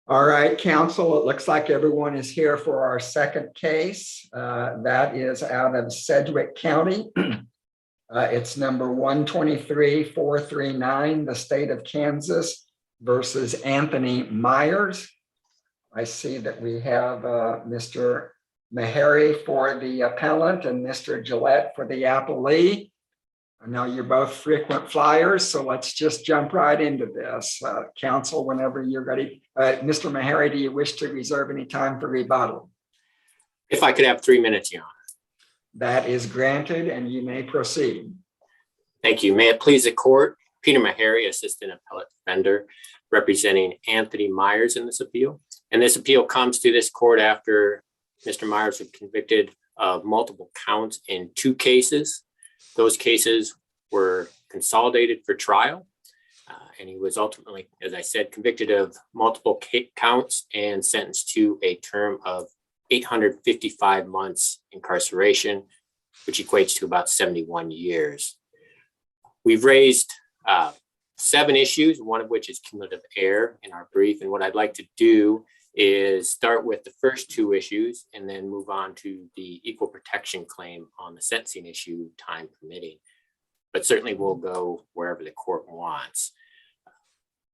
All right, counsel, it looks like everyone is here for our second case. That is out of Sedgwick County. It's number 123-439, the state of Kansas versus Anthony Myers. I see that we have Mr. Mahery for the appellant and Mr. Gillette for the appellee. I know you're both frequent flyers, so let's just jump right into this. Counsel, whenever you're ready. Mr. Mahery, do you wish to reserve any time for rebuttal? If I could have 3 minutes, Your Honor. That is granted, and you may proceed. Thank you. May it please the court, Peter Mahery, Assistant Appellate Defender, representing Anthony Myers in this appeal. And this appeal comes to this court after Mr. Myers was convicted of multiple counts in 2 cases. Those cases were consolidated for trial, and he was ultimately, as I said, convicted of multiple counts and sentenced to a term of 855 months incarceration, which equates to about 71 years. We've raised 7 issues, one of which is cumulative error in our brief. And what I'd like to do is start with the first 2 issues and then move on to the equal protection claim on the sentencing issue, time permitting. But certainly we'll go wherever the court wants.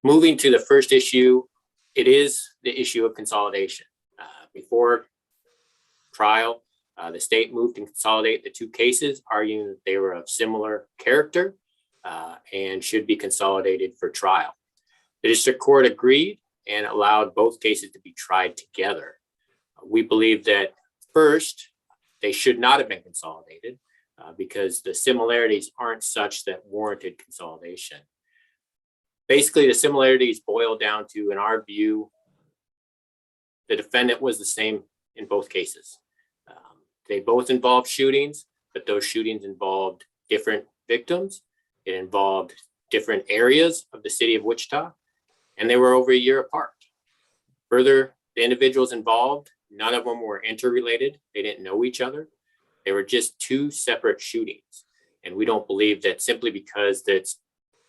Moving to the first issue, it is the issue of consolidation. Before trial, the state moved to consolidate the 2 cases, arguing that they were of similar character and should be consolidated for trial. The district court agreed and allowed both cases to be tried together. We believe that first, they should not have been consolidated because the similarities aren't such that warranted consolidation. Basically, the similarities boil down to, in our view, the defendant was the same in both cases. They both involved shootings, but those shootings involved different victims. It involved different areas of the city of Wichita, and they were over a year apart. Further, the individuals involved, none of them were interrelated. They didn't know each other. They were just 2 separate shootings. And we don't believe that simply because that's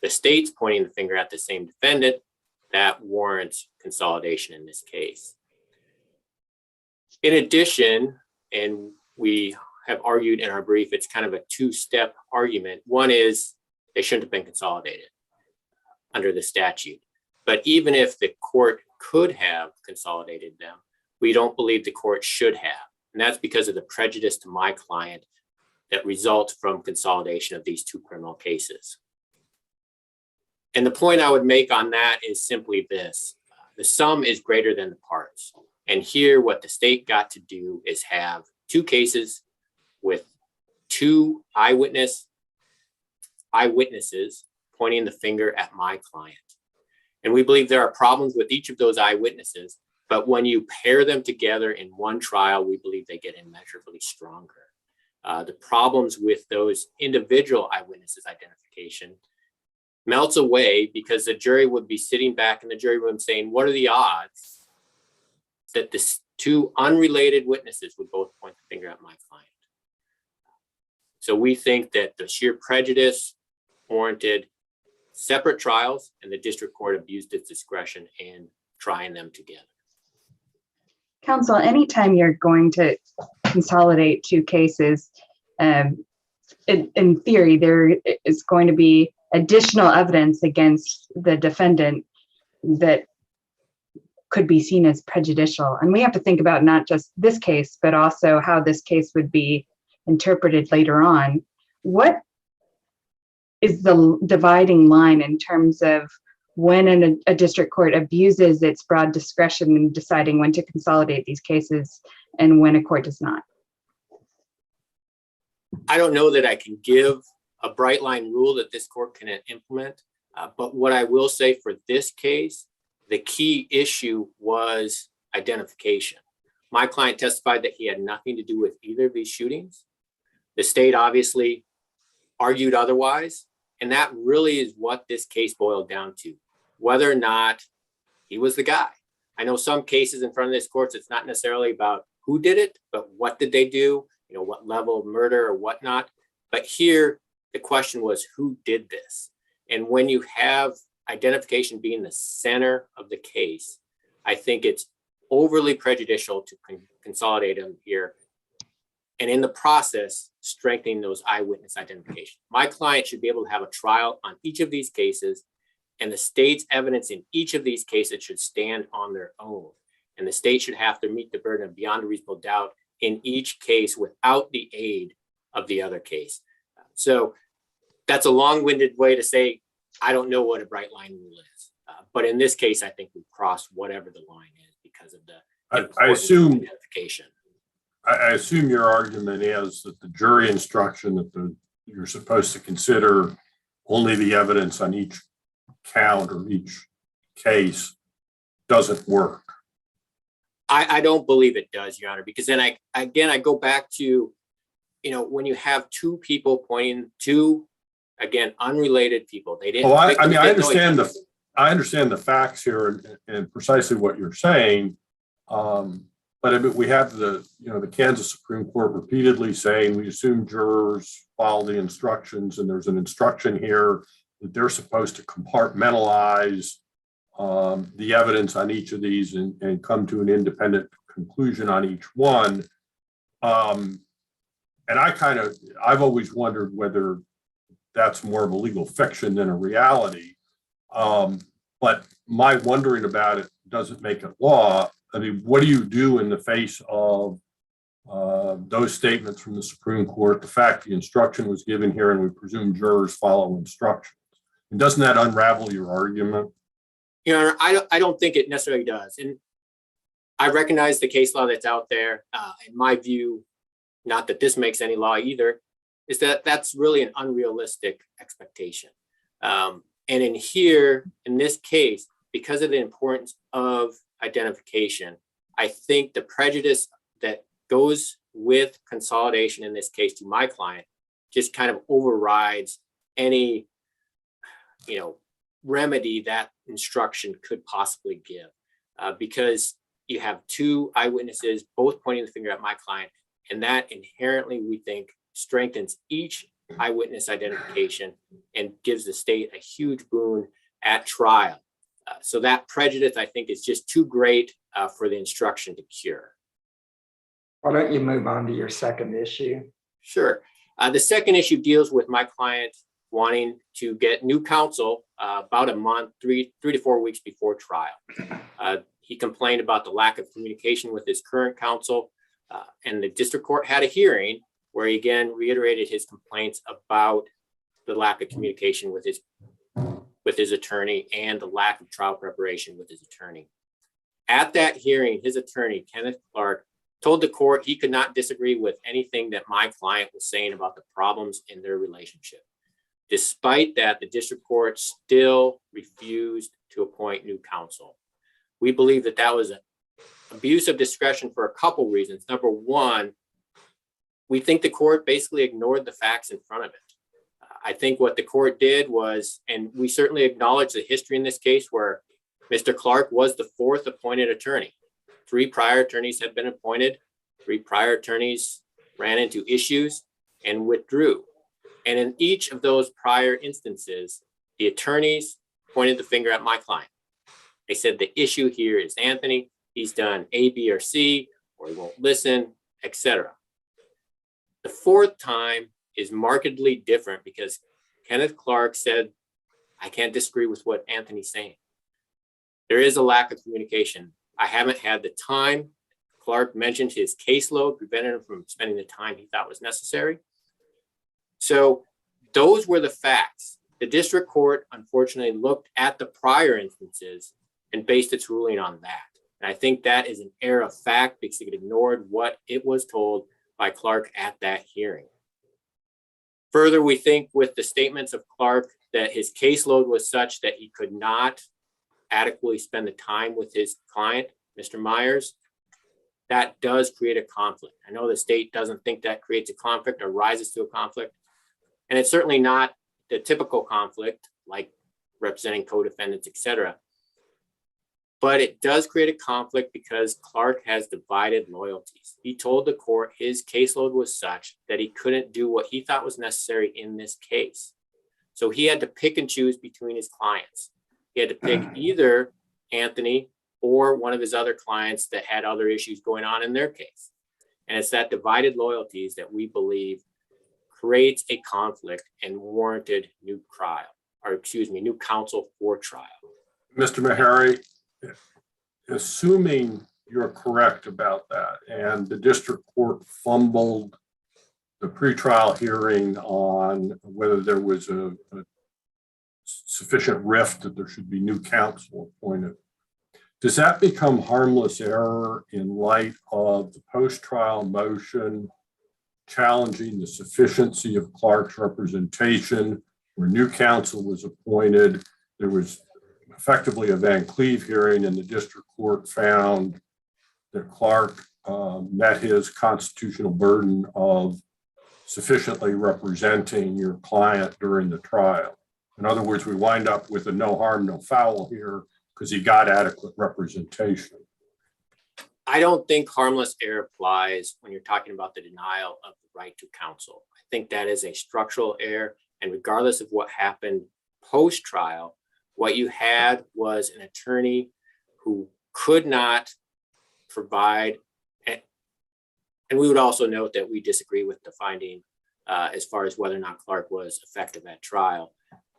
the state's pointing the finger at the same defendant, that warrants consolidation in this case. In addition, and we have argued in our brief, it's kind of a 2-step argument. One is they shouldn't have been consolidated under the statute. But even if the court could have consolidated them, we don't believe the court should have. And that's because of the prejudice to my client that results from consolidation of these 2 criminal cases. And the point I would make on that is simply this. The sum is greater than the parts. And here, what the state got to do is have 2 cases with 2 eyewitnesses pointing the finger at my client. And we believe there are problems with each of those eyewitnesses, but when you pair them together in one trial, we believe they get immeasurably stronger. The problems with those individual eyewitnesses' identification melts away because the jury would be sitting back in the jury room saying, what are the odds that the 2 unrelated witnesses would both point the finger at my client? So we think that the sheer prejudice warranted separate trials, and the district court abused its discretion in trying them together. Counsel, anytime you're going to consolidate 2 cases, in theory, there is going to be additional evidence against the defendant that could be seen as prejudicial. And we have to think about not just this case, but also how this case would be interpreted later on. What is the dividing line in terms of when a district court abuses its broad discretion in deciding when to consolidate these cases and when a court does not? I don't know that I can give a bright line rule that this court can implement, but what I will say for this case, the key issue was identification. My client testified that he had nothing to do with either of these shootings. The state obviously argued otherwise, and that really is what this case boiled down to, whether or not he was the guy. I know some cases in front of this court, it's not necessarily about who did it, but what did they do, what level of murder or whatnot. But here, the question was, who did this? And when you have identification being the center of the case, I think it's overly prejudicial to consolidate them here. And in the process, strengthening those eyewitness identification. My client should be able to have a trial on each of these cases, and the state's evidence in each of these cases should stand on their own. And the state should have to meet the burden of beyond a reasonable doubt in each case without the aid of the other case. So that's a long-winded way to say, I don't know what a bright line rule is. But in this case, I think we've crossed whatever the line is because of the I assume identification. I assume your argument is that the jury instruction that you're supposed to consider only the evidence on each count or each case doesn't work. I don't believe it does, Your Honor, because then I go back to, when you have two people pointing to, again, unrelated people, they didn't. Well, I understand the facts here and precisely what you're saying. But we have the Kansas Supreme Court repeatedly saying we assume jurors follow the instructions, and there's an instruction here that they're supposed to compartmentalize the evidence on each of these and come to an independent conclusion on each one. And I've always wondered whether that's more of a legal fiction than a reality. But my wondering about it doesn't make it law. I mean, what do you do in the face of those statements from the Supreme Court, the fact the instruction was given here and we presume jurors follow instructions? And doesn't that unravel your argument? Your Honor, I don't think it necessarily does. And I recognize the case law that's out there. In my view, not that this makes any law either, is that that's really an unrealistic expectation. And in this case, because of the importance of identification, I think the prejudice that goes with consolidation in this case to my client just kind of overrides any, remedy that instruction could possibly give, because you have two eyewitnesses both pointing the finger at my client, and that inherently, we think, strengthens each eyewitness identification and gives the state a huge boon at trial. So that prejudice, I think, is just too great for the instruction to cure. Why don't you move on to your second issue? Sure. The second issue deals with my client wanting to get new counsel about a month, 3 to 4 weeks before trial. He complained about the lack of communication with his current counsel, and the district court had a hearing where he again reiterated his complaints about the lack of communication with his attorney and the lack of trial preparation with his attorney. At that hearing, his attorney, Kenneth Clark, told the court he could not disagree with anything that my client was saying about the problems in their relationship. Despite that, the district court still refused to appoint new counsel. We believe that was an abuse of discretion for a couple reasons. Number one, we think the court basically ignored the facts in front of it. I think what the court did was, and we certainly acknowledge the history in this case where Mr. Clark was the fourth appointed attorney. 3 prior attorneys had been appointed. 3 prior attorneys ran into issues and withdrew. And in each of those prior instances, the attorneys pointed the finger at my client. They said the issue here is Anthony. He's done A, B, or C, or he won't listen, etc. The fourth time is markedly different because Kenneth Clark said, I can't disagree with what Anthony's saying. There is a lack of communication. I haven't had the time. Clark mentioned his caseload prevented him from spending the time he thought was necessary. So those were the facts. The district court, unfortunately, looked at the prior instances and based its ruling on that. And I think that is an error of fact because it ignored what it was told by Clark at that hearing. Further, we think with the statements of Clark that his caseload was such that he could not adequately spend the time with his client, Mr. Myers, that does create a conflict. I know the state doesn't think that creates a conflict or rises to a conflict. And it's certainly not the typical conflict like representing co-defendants, etc. But it does create a conflict because Clark has divided loyalties. He told the court his caseload was such that he couldn't do what he thought was necessary in this case. So he had to pick and choose between his clients. He had to pick either Anthony or one of his other clients that had other issues going on in their case. And it's that divided loyalties that we believe creates a conflict and warranted new counsel for trial. Mr. Mahery, assuming you're correct about that and the district court fumbled the pretrial hearing on whether there was a sufficient rift that there should be new counsel appointed, does that become harmless error in light of the post-trial motion challenging the sufficiency of Clark's representation where new counsel was appointed? There was effectively a Van Cleve hearing and the district court found that Clark met his constitutional burden of sufficiently representing your client during the trial. In other words, we wind up with a no harm, no foul here because he got adequate representation. I don't think harmless error applies when you're talking about the denial of the right to counsel. I think that is a structural error. And regardless of what happened post-trial, what you had was an attorney who could not provide, and we would also note that we disagree with the finding as far as whether or not Clark was effective at trial.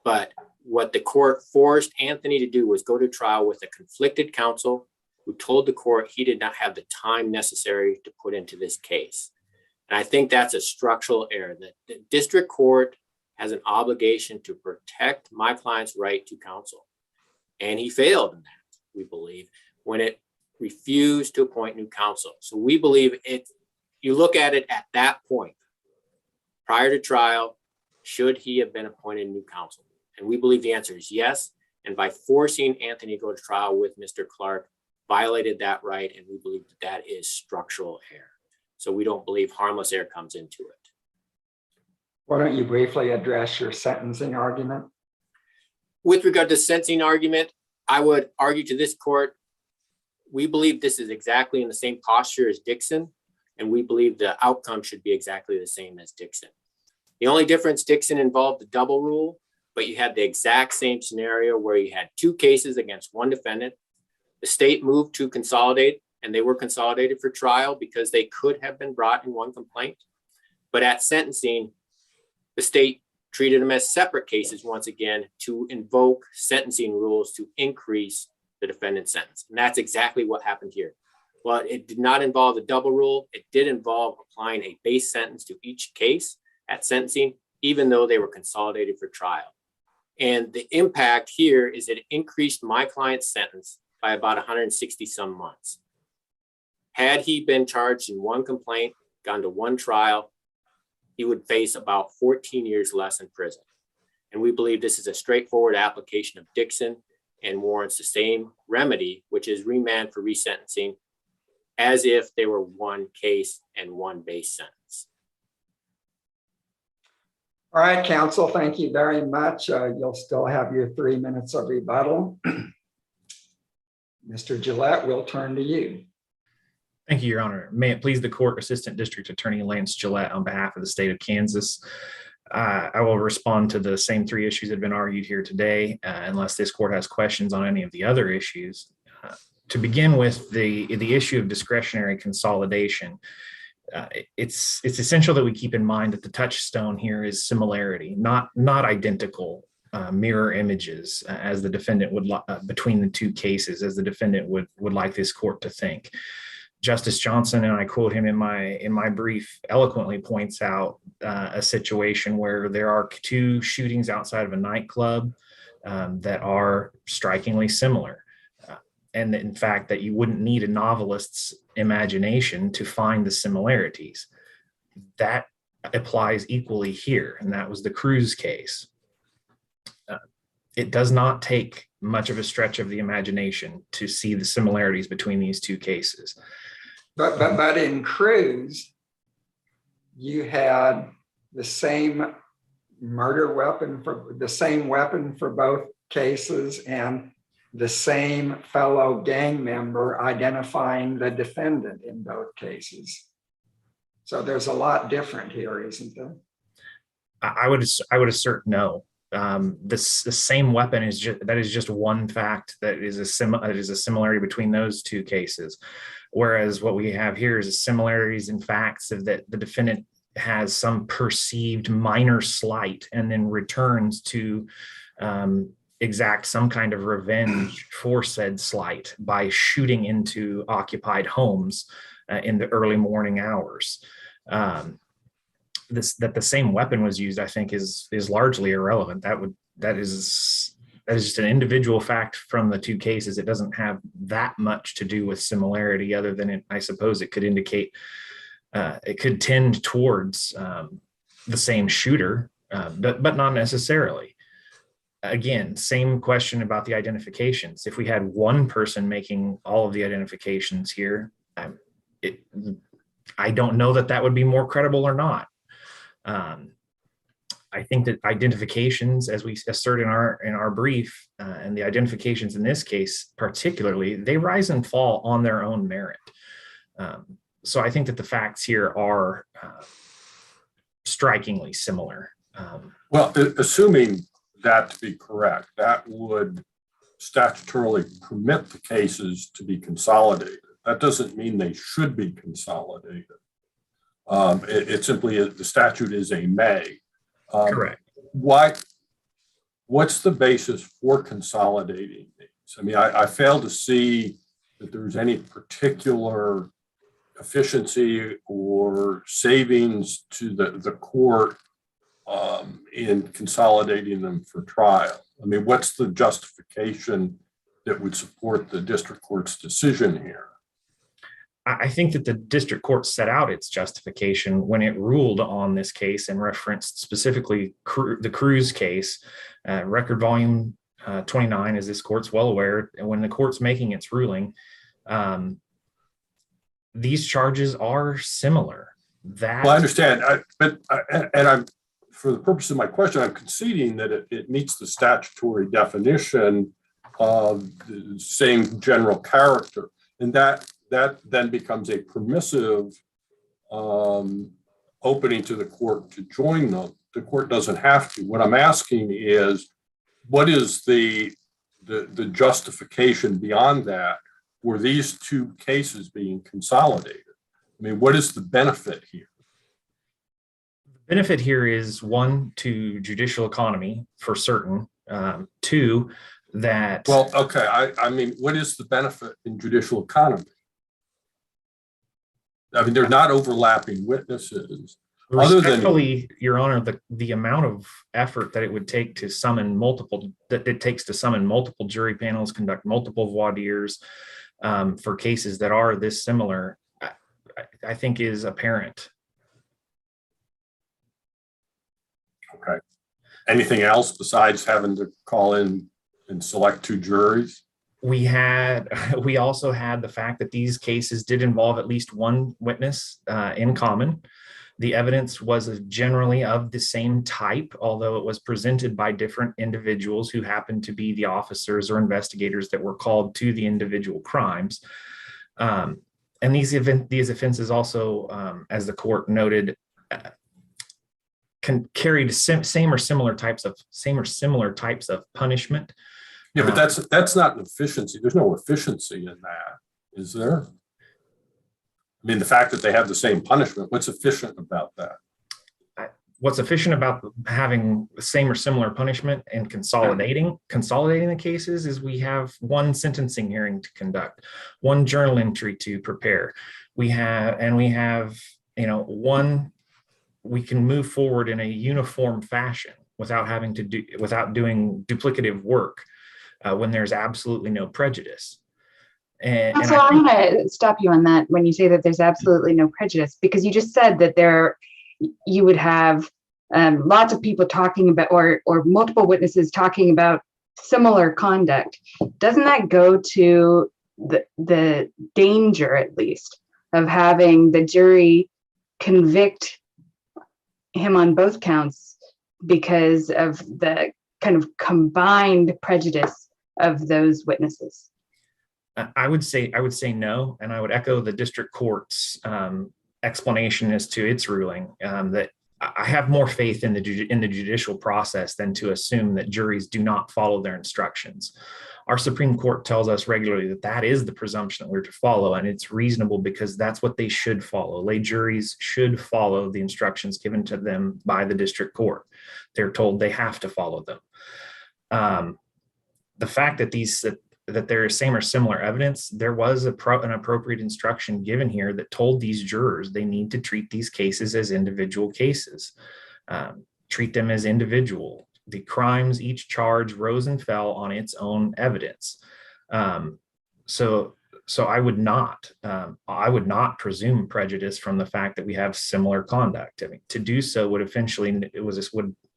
But what the court forced Anthony to do was go to trial with a conflicted counsel who told the court he did not have the time necessary to put into this case. And I think that's a structural error, that the district court has an obligation to protect my client's right to counsel. And he failed in that, we believe, when it refused to appoint new counsel. So we believe you look at it at that point, prior to trial, should he have been appointed new counsel? And we believe the answer is yes. And by forcing Anthony to go to trial with Mr. Clark, violated that right. And we believe that is structural error. So we don't believe harmless error comes into it. Why don't you briefly address your sentencing argument? With regard to sentencing argument, I would argue to this court, we believe this is exactly in the same posture as Dixon, and we believe the outcome should be exactly the same as Dixon. The only difference, Dixon involved the double rule, but you had the exact same scenario where you had two cases against one defendant. The state moved to consolidate, and they were consolidated for trial because they could have been brought in one complaint. But at sentencing, the state treated them as separate cases once again to invoke sentencing rules to increase the defendant's sentence. And that's exactly what happened here. Well, it did not involve the double rule. It did involve applying a base sentence to each case at sentencing, even though they were consolidated for trial. And the impact here is it increased my client's sentence by about 160 some months. Had he been charged in one complaint, gone to one trial, he would face about 14 years less in prison. And we believe this is a straightforward application of Dixon and warrants the same remedy, which is remand for resentencing, as if they were one case and one base sentence. All right, counsel, thank you very much. You'll still have your 3 minutes of rebuttal. Mr. Gillette, we'll turn to you. Thank you, Your Honor. May it please the court, Assistant District Attorney Lance Gillette on behalf of the state of Kansas. I will respond to the same three issues that have been argued here today, unless this court has questions on any of the other issues. To begin with, the issue of discretionary consolidation, it's essential that we keep in mind that the touchstone here is similarity, not identical mirror images as the defendant would between the two cases, as the defendant would like this court to think. Justice Johnson, and I quote him in my brief, eloquently points out a situation where there are two shootings outside of a nightclub that are strikingly similar. And in fact, that you wouldn't need a novelist's imagination to find the similarities. That applies equally here, and that was the Cruz case. It does not take much of a stretch of the imagination to see the similarities between these two cases. But in Cruz, you had the same murder weapon for both cases and the same fellow gang member identifying the defendant in both cases. So there's a lot different here, isn't there? I would assert no. The same weapon is just one fact that is a similarity between those two cases. Whereas what we have here is similarities in facts of that the defendant has some perceived minor slight and then returns to exact some kind of revenge for said slight by shooting into occupied homes in the early morning hours. That the same weapon was used, I think, is largely irrelevant. That is just an individual fact from the two cases. It doesn't have that much to do with similarity, other than I suppose it could indicate it could tend towards the same shooter, but not necessarily. Again, same question about the identifications. If we had one person making all of the identifications here, I don't know that would be more credible or not. I think that identifications, as we assert in our brief, and the identifications in this case particularly, they rise and fall on their own merit. So I think that the facts here are strikingly similar. Well, assuming that to be correct, that would statutorily permit the cases to be consolidated. That doesn't mean they should be consolidated. It simply is, the statute is a may. Correct. What's the basis for consolidating these? I mean, I fail to see that there's any particular efficiency or savings to the court in consolidating them for trial. I mean, what's the justification that would support the district court's decision here? I think that the district court set out its justification when it ruled on this case and referenced specifically the Cruz case, record volume 29, as this court's well aware. And when the court's making its ruling, these charges are similar. Well, I understand, but I'm, for the purpose of my question, I'm conceding that it meets the statutory definition of the same general character, and that then becomes a permissive opening to the court to join them. The court doesn't have to. What I'm asking is, what is the justification beyond that for these two cases being consolidated? I mean, what is the benefit here? The benefit here is, one, to judicial economy for certain. Two, that... Well, okay, I mean, what is the benefit in judicial economy? I mean, they're not overlapping witnesses. Respectfully, Your Honor, the amount of effort that it would take to summon multiple jury panels, conduct multiple voir dires for cases that are this similar, I think is apparent. Okay. Anything else besides having to call in and select two juries? We also had the fact that these cases did involve at least one witness in common. The evidence was generally of the same type, although it was presented by different individuals who happened to be the officers or investigators that were called to the individual crimes. And these offenses also, as the court noted, can carry the same or similar types of punishment. Yeah, but that's not an efficiency. There's no efficiency in that, is there? I mean, the fact that they have the same punishment, what's efficient about that? What's efficient about having the same or similar punishment and consolidating the cases is we have one sentencing hearing to conduct, one journal entry to prepare. We can move forward in a uniform fashion without doing duplicative work when there's absolutely no prejudice. So I'm going to stop you on that when you say that there's absolutely no prejudice, because you just said that you would have lots of people talking about, or multiple witnesses talking about similar conduct. Doesn't that go to the danger, at least, of having the jury convict him on both counts because of the kind of combined prejudice of those witnesses? I would say no, and I would echo the district court's explanation as to its ruling, that I have more faith in the judicial process than to assume that juries do not follow their instructions. Our Supreme Court tells us regularly that that is the presumption that we're to follow, and it's reasonable because that's what they should follow. Lay juries should follow the instructions given to them by the district court. They're told they have to follow them. The fact that that there is same or similar evidence, there was an appropriate instruction given here that told these jurors they need to treat these cases as individual cases, treat them as individual. The crimes, each charge rose and fell on its own evidence. So I would not presume prejudice from the fact that we have similar conduct. I mean, to do so would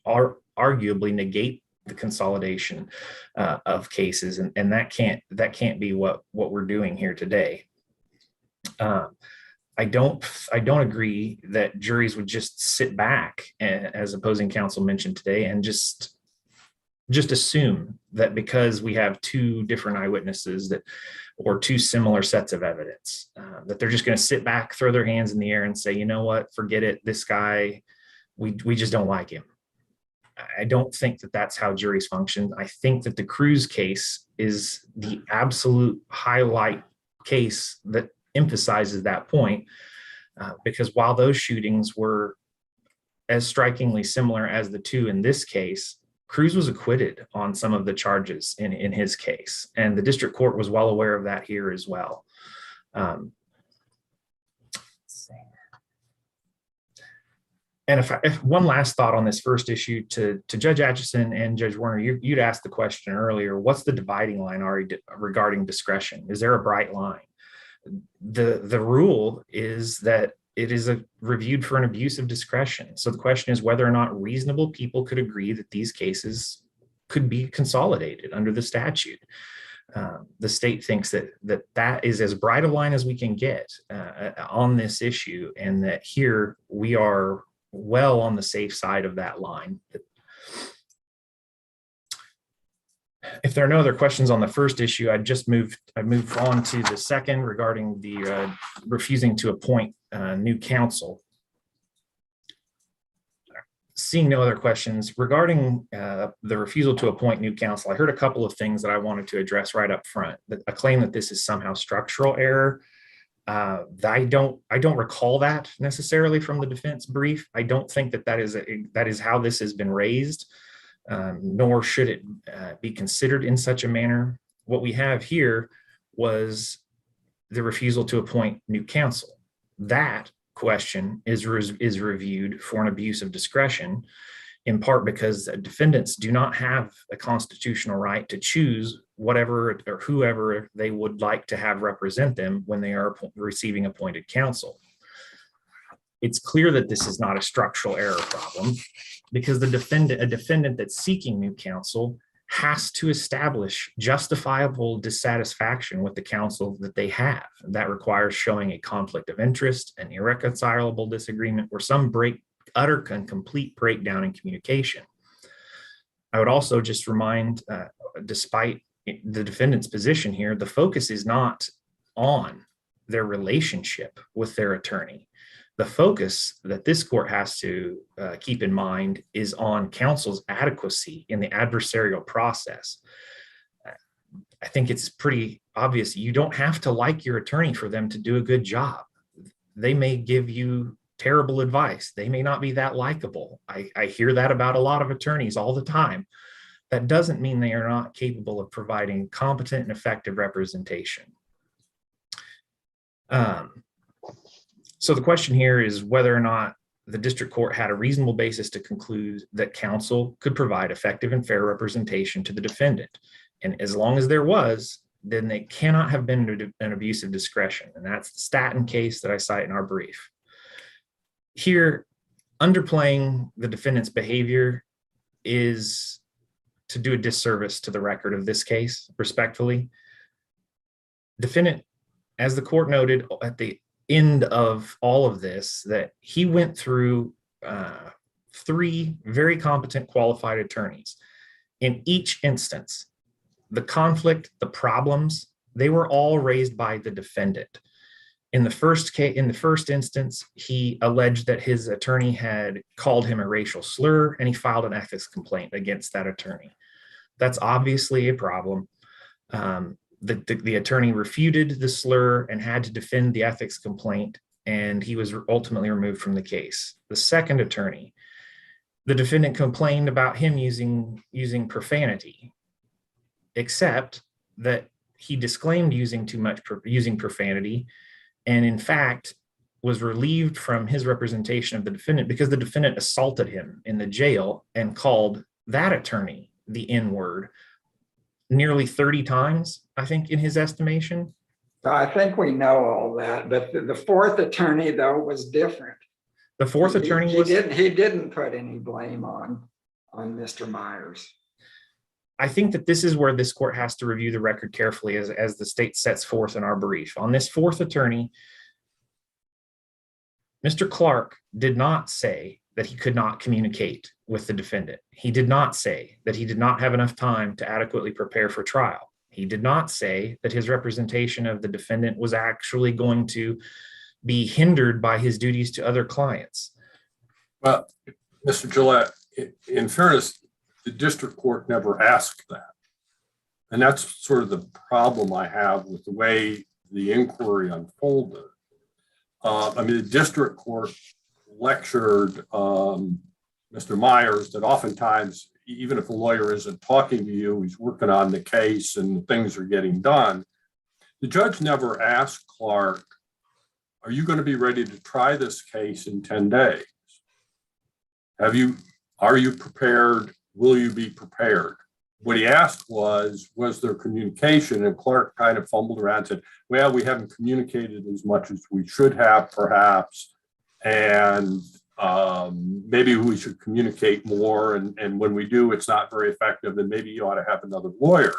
arguably negate the consolidation of cases, and that can't be what we're doing here today. I don't agree that juries would just sit back, as opposing counsel mentioned today, and just assume that because we have two different eyewitnesses or two similar sets of evidence, that they're just going to sit back, throw their hands in the air and say, you know what, forget it. This guy, we just don't like him. I don't think that that's how juries function. I think that the Cruz case is the absolute highlight case that emphasizes that point, because while those shootings were as strikingly similar as the two in this case, Cruz was acquitted on some of the charges in his case, and the district court was well aware of that here as well. And if one last thought on this first issue to Judge Atchison and Judge Werner, you'd asked the question earlier, what's the dividing line regarding discretion? Is there a bright line? The rule is that it is reviewed for an abuse of discretion. So the question is whether or not reasonable people could agree that these cases could be consolidated under the statute. The state thinks that is as bright a line as we can get on this issue, and that here we are well on the safe side of that line. If there are no other questions on the first issue, I move on to the second regarding the refusing to appoint new counsel. Seeing no other questions regarding the refusal to appoint new counsel, I heard a couple of things that I wanted to address right up front. A claim that this is somehow structural error. I don't recall that necessarily from the defense brief. I don't think that is how this has been raised, nor should it be considered in such a manner. What we have here was the refusal to appoint new counsel. That question is reviewed for an abuse of discretion, in part because defendants do not have a constitutional right to choose whatever or whoever they would like to have represent them when they are receiving appointed counsel. It's clear that this is not a structural error problem, because a defendant that's seeking new counsel has to establish justifiable dissatisfaction with the counsel that they have. That requires showing a conflict of interest, an irreconcilable disagreement, or some utter and complete breakdown in communication. I would also just remind, despite the defendant's position here, the focus is not on their relationship with their attorney. The focus that this court has to keep in mind is on counsel's adequacy in the adversarial process. I think it's pretty obvious you don't have to like your attorney for them to do a good job. They may give you terrible advice. They may not be that likable. I hear that about a lot of attorneys all the time. That doesn't mean they are not capable of providing competent and effective representation. So the question here is whether or not the district court had a reasonable basis to conclude that counsel could provide effective and fair representation to the defendant. And as long as there was, then they cannot have been an abuse of discretion. And that's the Staten case that I cite in our brief. Here, underplaying the defendant's behavior is to do a disservice to the record of this case, respectfully. Defendant, as the court noted at the end of all of this, that he went through 3 very competent, qualified attorneys. In each instance, the conflict, the problems, they were all raised by the defendant. In the first instance, he alleged that his attorney had called him a racial slur, and he filed an ethics complaint against that attorney. That's obviously a problem. The attorney refuted the slur and had to defend the ethics complaint, and he was ultimately removed from the case. The second attorney, the defendant complained about him using profanity, except that he disclaimed using profanity, and in fact was relieved from his representation of the defendant because the defendant assaulted him in the jail and called that attorney the N-word nearly 30 times, I think, in his estimation. I think we know all that, but the fourth attorney, though, was different. The fourth attorney was... He didn't put any blame on Mr. Myers. I think that this is where this court has to review the record carefully as the state sets forth in our brief. On this fourth attorney, Mr. Clark did not say that he could not communicate with the defendant. He did not say that he did not have enough time to adequately prepare for trial. He did not say that his representation of the defendant was actually going to be hindered by his duties to other clients. Well, Mr. Gillette, in fairness, the district court never asked that. And that's sort of the problem I have with the way the inquiry unfolded. The district court lectured Mr. Myers that oftentimes, even if a lawyer isn't talking to you, he's working on the case and things are getting done. The judge never asked Clark, are you going to be ready to try this case in 10 days? Are you prepared? Will you be prepared? What he asked was there communication? And Clark kind of fumbled around and said, well, we haven't communicated as much as we should have, perhaps. And maybe we should communicate more. And when we do, it's not very effective. And maybe you ought to have another lawyer.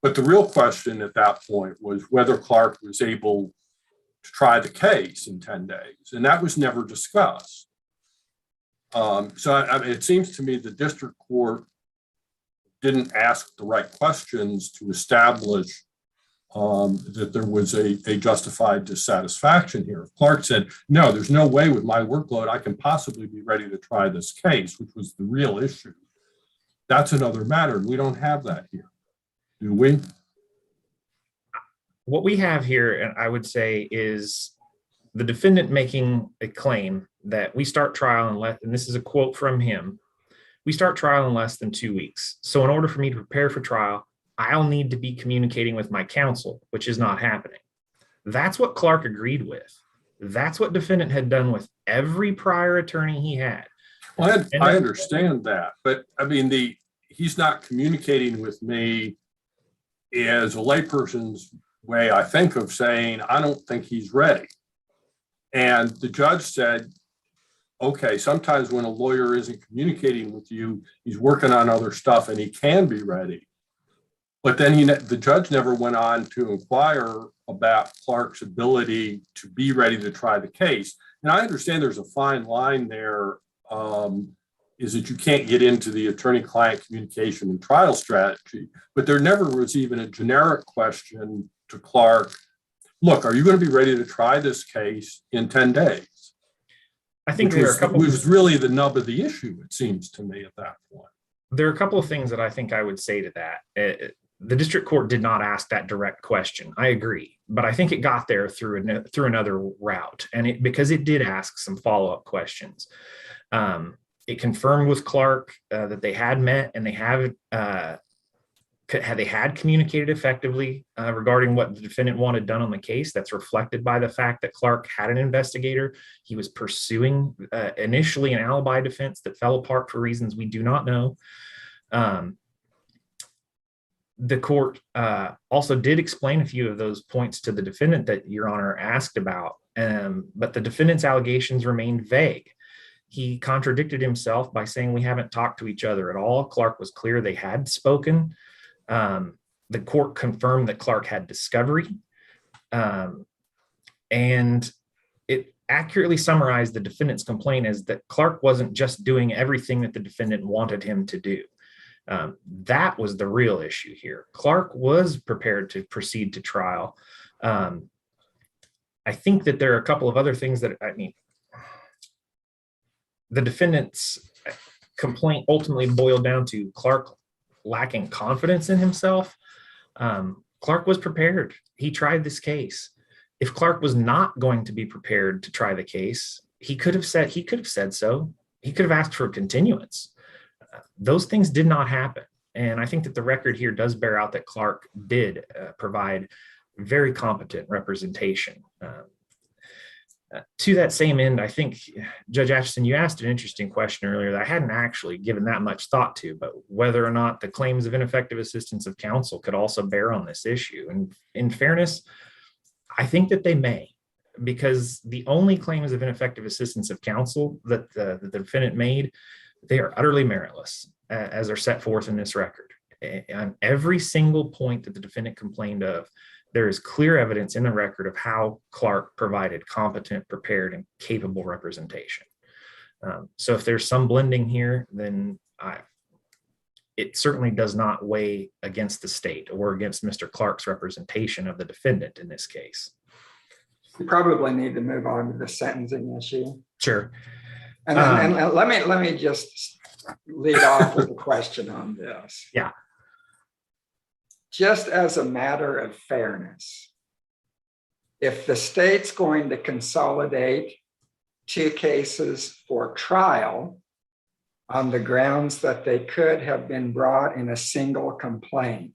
But the real question at that point was whether Clark was able to try the case in 10 days. And that was never discussed. It seems to me the district court didn't ask the right questions to establish that there was a justified dissatisfaction here. If Clark said, no, there's no way with my workload I can possibly be ready to try this case, which was the real issue. That's another matter. We don't have that here, do we? What we have here, and I would say, is the defendant making a claim that we start trial in less, and this is a quote from him, we start trial in less than 2 weeks. So in order for me to prepare for trial, I'll need to be communicating with my counsel, which is not happening. That's what Clark agreed with. That's what defendant had done with every prior attorney he had. Well, I understand that, but he's not communicating with me as a layperson's way, I think, of saying, I don't think he's ready. And the judge said, okay, sometimes when a lawyer isn't communicating with you, he's working on other stuff and he can be ready. But then the judge never went on to inquire about Clark's ability to be ready to try the case. And I understand there's a fine line there, is that you can't get into the attorney-client communication and trial strategy, but there never was even a generic question to Clark, look, are you going to be ready to try this case in 10 days? I think which was really the nub of the issue, it seems to me, at that point. There are a couple of things that I think I would say to that. The district court did not ask that direct question. I agree, but I think it got there through another route, and because it did ask some follow-up questions. It confirmed with Clark that they had met and they had communicated effectively regarding what the defendant wanted done on the case. That's reflected by the fact that Clark had an investigator. He was pursuing initially an alibi defense that fell apart for reasons we do not know. The court also did explain a few of those points to the defendant that Your Honor asked about, but the defendant's allegations remained vague. He contradicted himself by saying we haven't talked to each other at all. Clark was clear they had spoken. The court confirmed that Clark had discovery, and it accurately summarized the defendant's complaint as that Clark wasn't just doing everything that the defendant wanted him to do. That was the real issue here. Clark was prepared to proceed to trial. I I think that there are a couple of other things that, I mean, the defendant's complaint ultimately boiled down to Clark lacking confidence in himself. Clark was prepared. He tried this case. If Clark was not going to be prepared to try the case, he could have said so. He could have asked for a continuance. Those things did not happen. And I think that the record here does bear out that Clark did provide very competent representation. To that same end, I think, Judge Atchison, you asked an interesting question earlier that I hadn't actually given that much thought to, but whether or not the claims of ineffective assistance of counsel could also bear on this issue. And in fairness, I think that they may, because the only claims of ineffective assistance of counsel that the defendant made, they are utterly meritless, as are set forth in this record. On every single point that the defendant complained of, there is clear evidence in the record of how Clark provided competent, prepared, and capable representation. So if there's some blending here, then it certainly does not weigh against the state or against Mr. Clark's representation of the defendant in this case. We probably need to move on to the sentencing issue. Sure. And let me just lead off with a question on this. Yeah. Just as a matter of fairness, if the state's going to consolidate two cases for trial on the grounds that they could have been brought in a single complaint,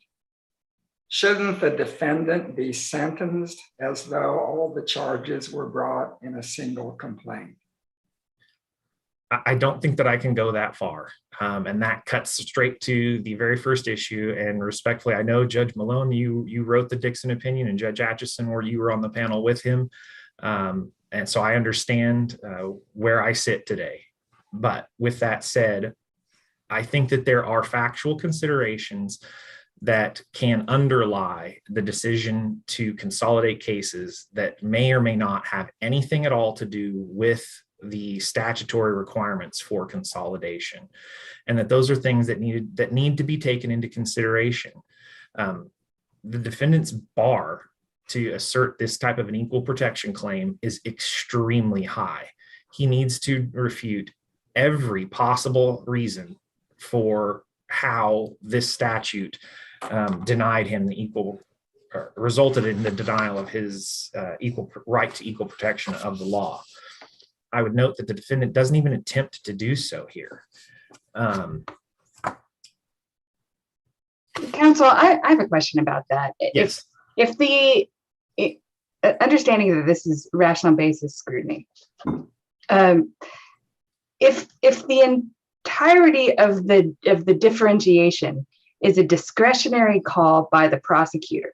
shouldn't the defendant be sentenced as though all the charges were brought in a single complaint? I don't think that I can go that far. And that cuts straight to the very first issue. And respectfully, I know Judge Malone, you wrote the Dixon opinion, and Judge Atchison, where you were on the panel with him. And so I understand where I sit today. But with that said, I think that there are factual considerations that can underlie the decision to consolidate cases that may or may not have anything at all to do with the statutory requirements for consolidation, and that those are things that need to be taken into consideration. The defendant's bar to assert this type of an equal protection claim is extremely high. He needs to refute every possible reason for how this statute denied him the equal, or resulted in the denial of his equal right to equal protection of the law. I would note that the defendant doesn't even attempt to do so here. Counsel, I have a question about that. Yes. If the understanding that this is rational basis scrutiny, if the entirety of the differentiation is a discretionary call by the prosecutor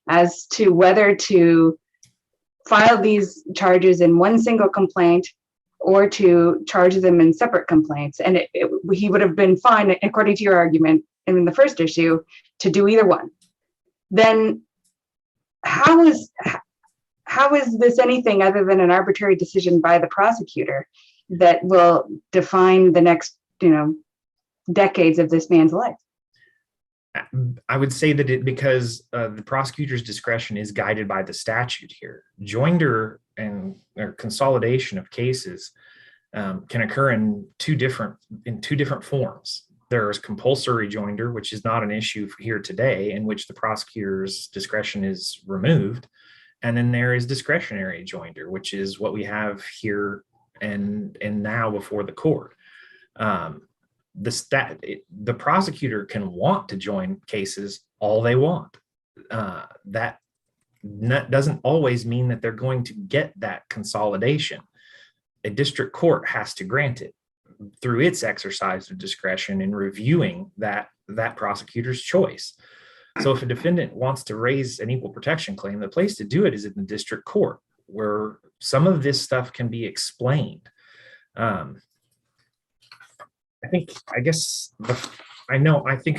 as to whether to file these charges in one single complaint or to charge them in separate complaints, and he would have been fine, according to your argument in the first issue, to do either one, then how is this anything other than an arbitrary decision by the prosecutor that will define the next, decades of this man's life? I would say that because the prosecutor's discretion is guided by the statute here. Joinder or consolidation of cases can occur in two different forms. There is compulsory joinder, which is not an issue here today, in which the prosecutor's discretion is removed. And then there is discretionary joinder, which is what we have here and now before the court. The prosecutor can want to join cases all they want. That doesn't always mean that they're going to get that consolidation. A district court has to grant it through its exercise of discretion in reviewing that prosecutor's choice. So if a defendant wants to raise an equal protection claim, the place to do it is in the district court, where some of this stuff can be explained. I think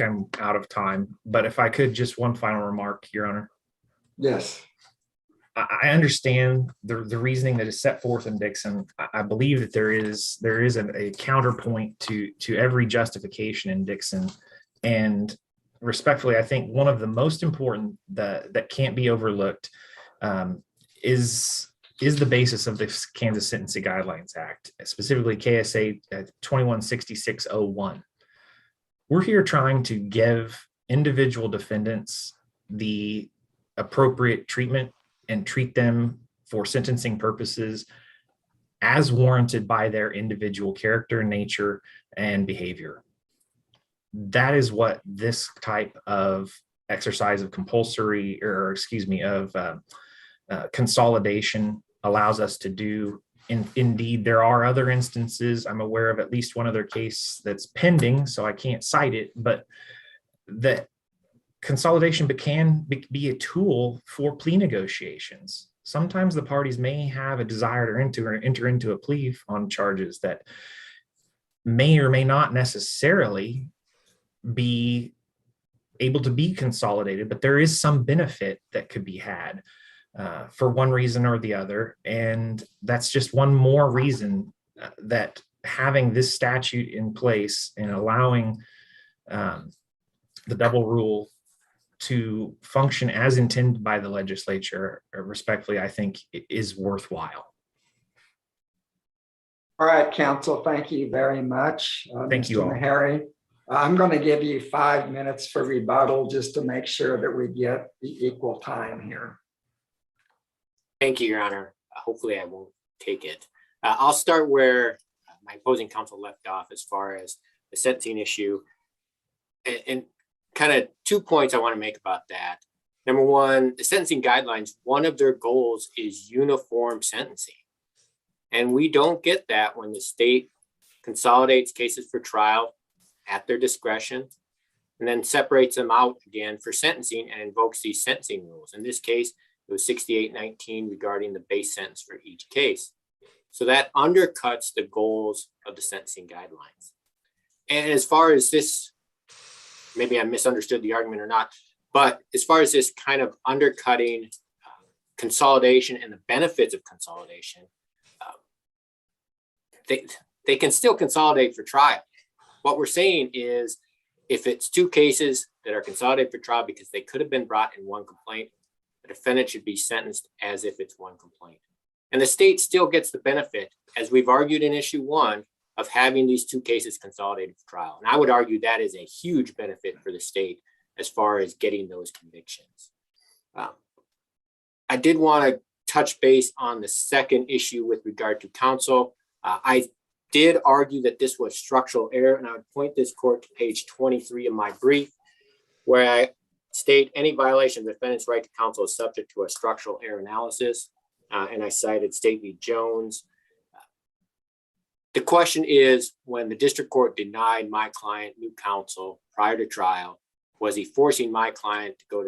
I'm out of time, but if I could, just one final remark, Your Honor. Yes. I understand the reasoning that is set forth in Dixon. I believe that there is a counterpoint to every justification in Dixon. And respectfully, I think one of the most important that can't be overlooked is is the basis of the Kansas Sentencing Guidelines Act, specifically KSA 216601. We're here trying to give individual defendants the appropriate treatment and treat them for sentencing purposes as warranted by their individual character, nature, and behavior. That is what this type of exercise of consolidation allows us to do. Indeed, there are other instances. I'm aware of at least one other case that's pending, so I can't cite it, but that consolidation can be a tool for plea negotiations. Sometimes the parties may have a desire to enter into a plea on charges that may or may not necessarily be able to be consolidated, but there is some benefit that could be had for one reason or the other. And that's just one more reason that having this statute in place and allowing the double rule to function as intended by the legislature, respectfully, I think it is worthwhile. All right, counsel, thank you very much. Thank you all. Mr. Mahery. I'm going to give you 5 minutes for rebuttal just to make sure that we get the equal time here. Thank you, Your Honor. Hopefully I won't take it. I'll start where my opposing counsel left off as far as the sentencing issue. And kind of 2 points I want to make about that. Number one, the sentencing guidelines, one of their goals is uniform sentencing. And we don't get that when the state consolidates cases for trial at their discretion and then separates them out again for sentencing and invokes these sentencing rules. In this case, it was 6819 regarding the base sentence for each case. So that undercuts the goals of the sentencing guidelines. And as far as this, maybe I misunderstood the argument or not, but as far as this kind of undercutting consolidation and the benefits of consolidation, they can still consolidate for trial. What we're saying is if it's 2 cases that are consolidated for trial because they could have been brought in one complaint, the defendant should be sentenced as if it's one complaint. And the state still gets the benefit, as we've argued in issue 1, of having these 2 cases consolidated for trial. And I would argue that is a huge benefit for the state as far as getting those convictions. I did want to touch base on the second issue with regard to counsel. I did argue that this was structural error, and I would point this court to page 23 of my brief, where I state any violation of the defendant's right to counsel is subject to a structural error analysis. And I cited State v. Jones. The question is, when the district court denied my client new counsel prior to trial, was he forcing my client to go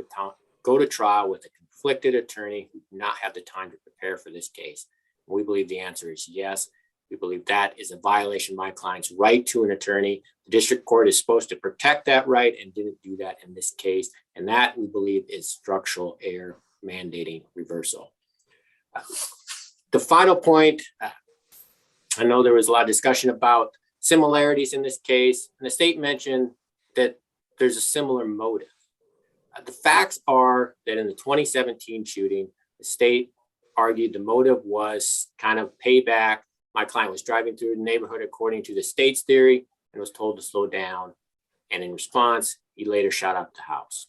to trial with a conflicted attorney who did not have the time to prepare for this case? We believe the answer is yes. We believe that is a violation of my client's right to an attorney. The district court is supposed to protect that right and didn't do that in this case. And that, we believe, is structural error mandating reversal. The final point, I know there was a lot of discussion about similarities in this case, and the state mentioned that there's a similar motive. The facts are that in the 2017 shooting, the state argued the motive was kind of payback. My client was driving through the neighborhood according to the state's theory and was told to slow down. And in response, he later shot up the house.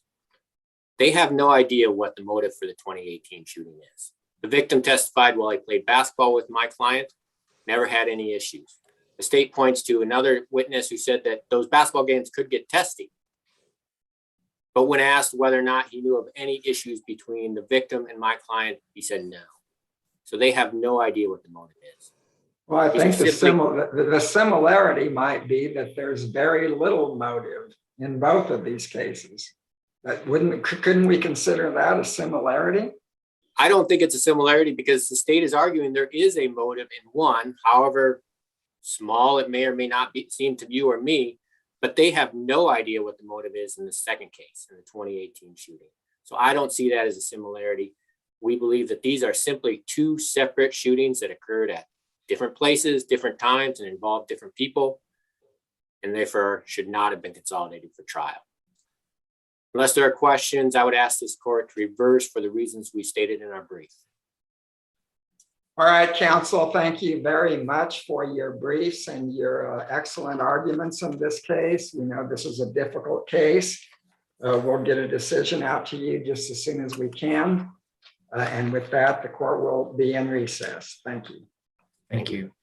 They have no idea what the motive for the 2018 shooting is. The victim testified while he played basketball with my client, never had any issues. The state points to another witness who said that those basketball games could get testy. But when asked whether or not he knew of any issues between the victim and my client, he said no. So they have no idea what the motive is. Well, I think the similarity might be that there's very little motive in both of these cases. Couldn't we consider that a similarity? I don't think it's a similarity because the state is arguing there is a motive in one, however small it may or may not seem to you or me, but they have no idea what the motive is in the second case, in the 2018 shooting. So I don't see that as a similarity. We believe that these are simply 2 separate shootings that occurred at different places, different times, and involved different people, and therefore should not have been consolidated for trial. Unless there are questions, I would ask this court to reverse for the reasons we stated in our brief. All right, counsel, thank you very much for your briefs and your excellent arguments in this case. We know this is a difficult case. We'll get a decision out to you just as soon as we can. And with that, the court will be in recess. Thank you. Thank you.